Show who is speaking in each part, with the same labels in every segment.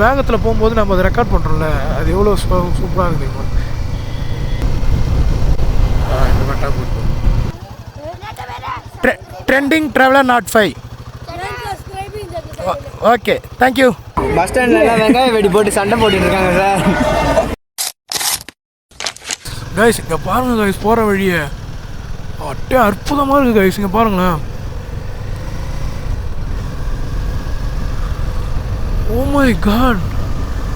Speaker 1: வேகத்தில் போகும்போது நம்ம அதை ரெக்கார்ட் பண்ணுறோம்ல, அது எவ்வளோ சூப்பராக இருக்குது. இந்த கரெக்டாக போட்டு trending traveller not 5. Okay, thank you.
Speaker 2: Bus ஸ்டாண்ட்ல வெங்காய வெடி போட்டு சண்டை போட்டுட்டு இருக்காங்க சார்.
Speaker 1: கைஸ் இங்கே பாருங்கள் கைஸ், போகிற வழியை அப்படியே அற்புதமாக இருக்குது கைஸ். இங்கே பாருங்களேன். ஓ மை காட்,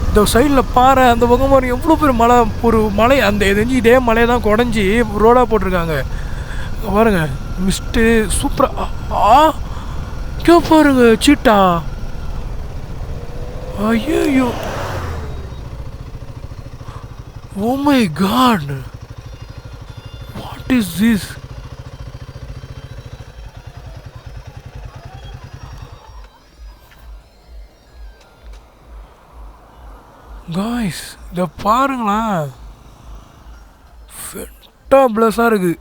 Speaker 1: இந்த சைடில் பாறை, அந்த பக்கம் பாருங்க எவ்வளோ பேர் மலை, ஒரு மலை, அந்த எதஞ்சி இதே மலையை தான் குடஞ்சி ரோடாக போட்டிருக்காங்க. பாருங்க மிஸ்ட்டு சூப்பராக. கே பாருங்க சீட்டா. ஐயோ, oh my god, what is this? Guys இதை பாருங்களேன், ஃபென்டாபிளஸாக இருக்குது.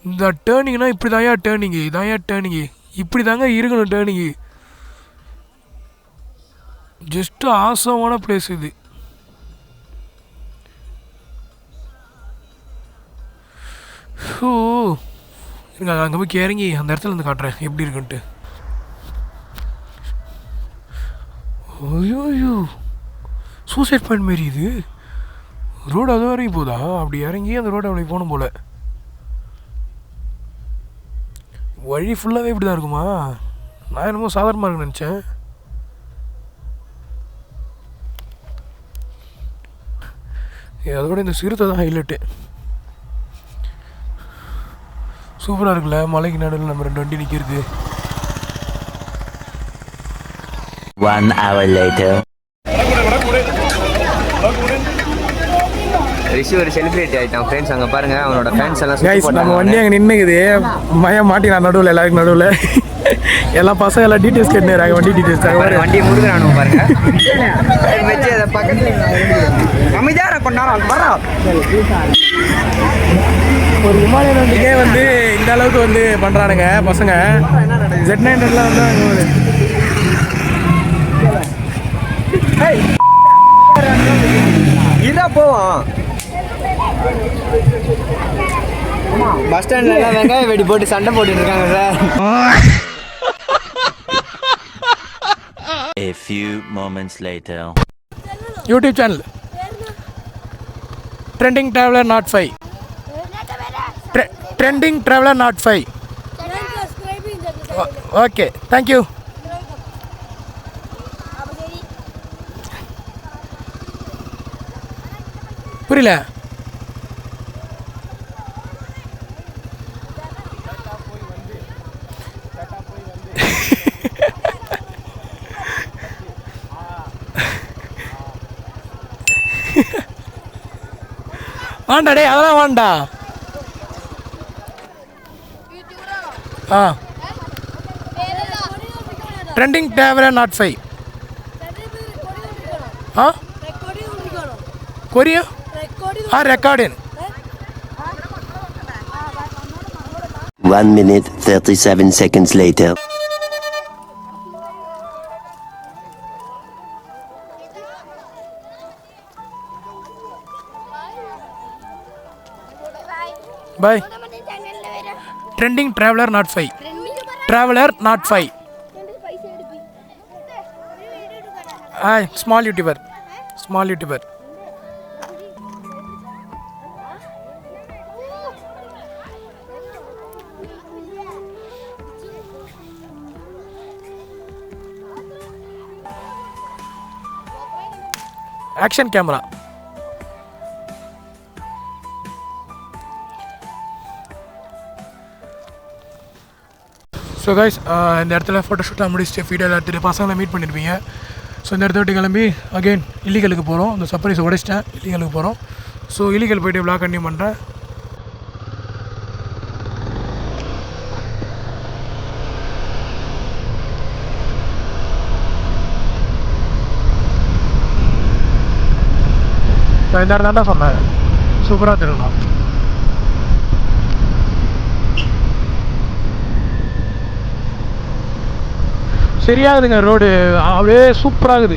Speaker 1: இந்த டேர்னிங்னா இப்படி தாயா டேர்னிங்கு, இதாயா டேர்னிங்கு, இப்படி தாங்க இருக்கணும் டேர்னிங்கு. ஜஸ்ட்டு ஆசமான பிளேஸ் இது. ஓ இருங்க, அங்கே போய் இறங்கி அந்த இடத்துல இருந்து காட்டுறேன் எப்படி இருக்குன்ட்டு. ஐயோ, சூசைட் பாயிண்ட் மாரி இது. ரோடு அது வரைக்கும் போதா? அப்படி இறங்கி அந்த ரோடு அப்படி போகணும் போல். வழி ஃபுல்லாகவே இப்படி தான் இருக்குமா? நான் என்னமோ சாதாரணமாக இருக்குன்னு நினச்சேன். அதோட இந்த சிறுத்தை தான் ஹைலைட்டு. சூப்பராக இருக்குல்ல, மலைக்கு நடுவில் நம்ம 2 வண்டி நிற்கிறது.
Speaker 3: 1 hour later.
Speaker 2: ரிஷி ஒரு செலிபிரிட்டி ஆகிட்டான் ஃப்ரெண்ட்ஸ். அங்கே பாருங்க அவனோட ஃபேன்ஸ் எல்லாம்
Speaker 1: கைஸ், நம்ம வண்டி அங்கே நின்றுக்குது. மயம் மாட்டினா நடுவில், எல்லாருக்கும் நடுவில். எல்லா பசங்க எல்லாம் டீட்டெயில்ஸ் கேட்டுறாங்க, வண்டி டீட்டெயில்ஸ்.
Speaker 2: வண்டியை முருகனானு பாருங்க வச்சு அதை பக்கத்தில் அமைதியாக கொண்டாடும் வர.
Speaker 1: ஒரு விமானம் வண்டிக்கே வந்து இந்த அளவுக்கு வந்து பண்ணுறானுங்க பசங்க. Z900லாம் வந்து
Speaker 2: இதான் போவோம். பஸ் ஸ்டாண்ட்ல வெங்காய வெடி போட்டு சண்டை போட்டுட்டு இருக்காங்க சார்.
Speaker 3: A few moments later.
Speaker 1: YouTube channel trending traveller not 5. Trending traveller not 5. Okay, thank you. புரியல. வாண்டா டே, அதெல்லாம் வாண்டா. Trending traveller not 5. Korea recording.
Speaker 3: 1 minute 37 seconds later.
Speaker 1: Bye. Trending traveler not 5. Traveler not 5. Small YouTuber. Small YouTuber. Action camera. So guys, இந்த இடத்துல ஃபோட்டோஷூட்லாம் முடிச்சுட்டு வீடியோவில் எடுத்துகிட்டு பசங்களை மீட் பண்ணியிருப்பீங்க. ஸோ இந்த இடத்த விட்டு கிளம்பி அகெயின் இல்லீகலுக்கு போகிறோம். இந்த சர்ப்ரைஸை உடைச்சிட்டேன், இல்லீகலுக்கு போகிறோம். ஸோ இல்லீகல் போய்ட்டு விளாக் கண்டினியூ பண்ணுறேன். ஸோ இந்த இடத்துல தான் சொன்னேன், சூப்பராக திருடலாம். சரியாகுதுங்க ரோடு, அப்படியே சூப்பராகுது.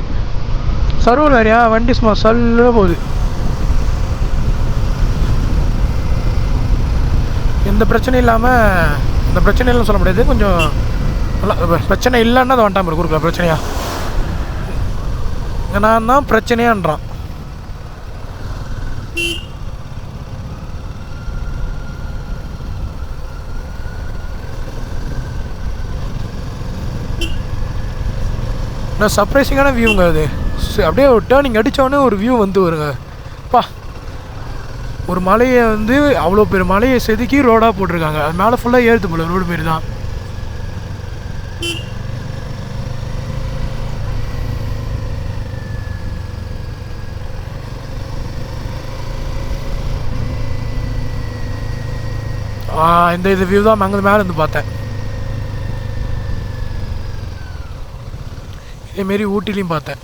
Speaker 1: சர்வர் வேறையா, வண்டி சும்மா சல்ல போகுது. எந்த பிரச்சனையும் இல்லாமல், இந்த பிரச்சனைலாம் சொல்ல முடியாது, கொஞ்சம் நல்லா பிரச்சனை இல்லைன்னா அதை வந்துட்டாம கொடுக்கல பிரச்சனையா. நான் தான் பிரச்சனையான்றான். நான் சர்ப்ரைசிங்கான வியூங்க அது. அப்படியே ஒரு டேர்னிங் அடித்தோடனே ஒரு வியூ வந்து வருங்க. பா, ஒரு மலையை வந்து அவ்வளோ பெரிய மலையை செதுக்கி ரோடாக போட்டிருக்காங்க. அது மேலே ஃபுல்லாக ஏறுது போல ரோடு மாரி தான். இந்த வியூ தான் அங்கே மேலே இருந்து பார்த்தேன். இதேமாரி ஊட்டிலையும் பார்த்தேன்.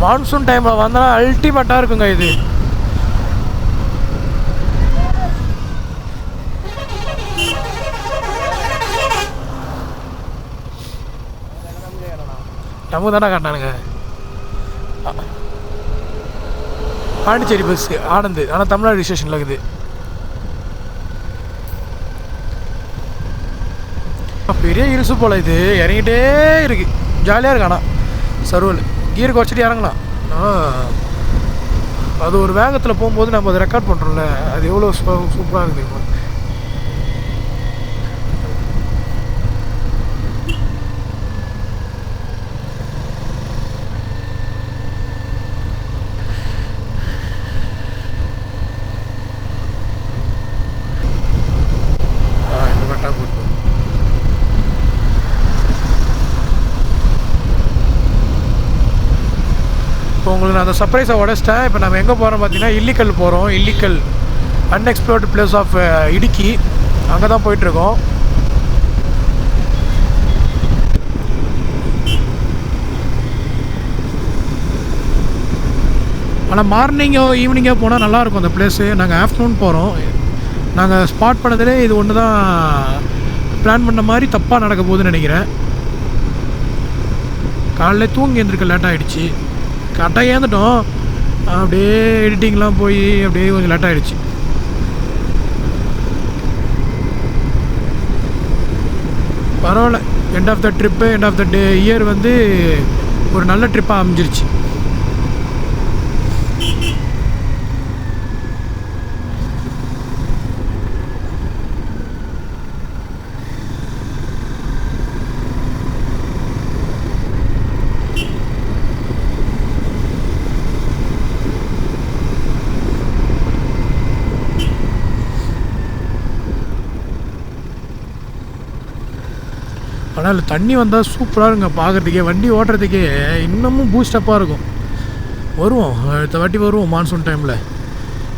Speaker 1: மான்சூன் டைமில் வந்தால் அல்டிமேட்டாக இருக்குங்க இது. நம்ம தானே காட்டினானுங்க பாண்டிச்சேரி பஸ்ஸு ஆனந்து, ஆனால் தமிழ்நாடு ரிஜிஸ்ட்ரேஷனில் இருக்குது. பெரிய ஹில்ஸு போல் இது, இறங்கிட்டே இருக்குது, ஜாலியாக இருக்கு. ஆனால் சர்வல் கீர் குறைச்சிட்டு இறங்கலாம். அது ஒரு வேகத்தில் போகும்போது நம்ம அதை ரெக்கார்ட் பண்ணுறோம்ல, அது எவ்வளோ சூப்பராக இருக்குது. இப்போ உங்களுக்கு நான் அந்த சர்ப்ரைஸை உடச்சிட்டேன். இப்போ நம்ம எங்கே போகிறோம் பார்த்தீங்கன்னா, இல்லிக்கல் போகிறோம். இல்லிக்கல் அன்எக்ஸ்ப்ளோர்டு பிளேஸ் ஆஃப் இடுக்கி, அங்கே தான் போயிட்டுருக்கோம். ஆனால் மார்னிங்கோ ஈவினிங்கோ போனால் நல்லாயிருக்கும் அந்த பிளேஸு. நாங்கள் ஆஃப்டர்நூன் போகிறோம். நாங்கள் ஸ்பாட் பண்ணதிலே இது ஒன்று தான் பிளான் பண்ண மாதிரி தப்பாக நடக்க போகுதுன்னு நினைக்கிறேன். காலையில் தூங்கி எழுந்திருக்க லேட் ஆகிடுச்சு. கரெக்டாக ஏந்துட்டோம், அப்படியே எடிட்டிங்லாம் போய் அப்படியே கொஞ்சம் லேட் ஆகிடுச்சு. பரவாயில்ல, end of the trip, end of the year வந்து ஒரு நல்ல ட்ரிப்பாக அமைஞ்சிருச்சு. ஆனால் தண்ணி வந்தால் சூப்பராக இருங்க பார்க்குறதுக்கே, வண்டி ஓட்டுறதுக்கே இன்னமும் பூஸ்டப்பாக இருக்கும். வருவோம், அடுத்த வாட்டி வருவோம் மான்சூன் டைமில்.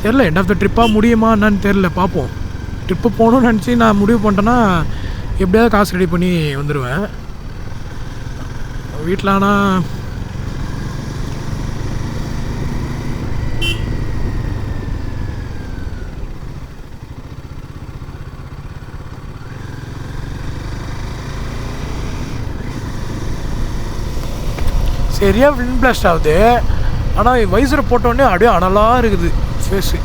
Speaker 1: தெரில எண்ட் ஆஃப் த ட்ரிப்பாக முடியுமா என்னன்னு தெரில, பார்ப்போம். ட்ரிப்பு போகணும்னு நினச்சி நான் முடிவு பண்ணிட்டேன்னா எப்படியாவது காசு ரெடி பண்ணி வந்துடுவேன். வீட்டில் ஆனால் சரியாக விண்ட் பிளாஸ்ட் ஆகுது. ஆனால் வைசரை போட்டோடனே அப்படியே அனலாக இருக்குது ஃபேஸு.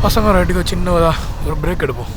Speaker 1: பசங்க ரெட்டிக்கோ சின்னதா ஒரு பிரேக் எடுப்போம்.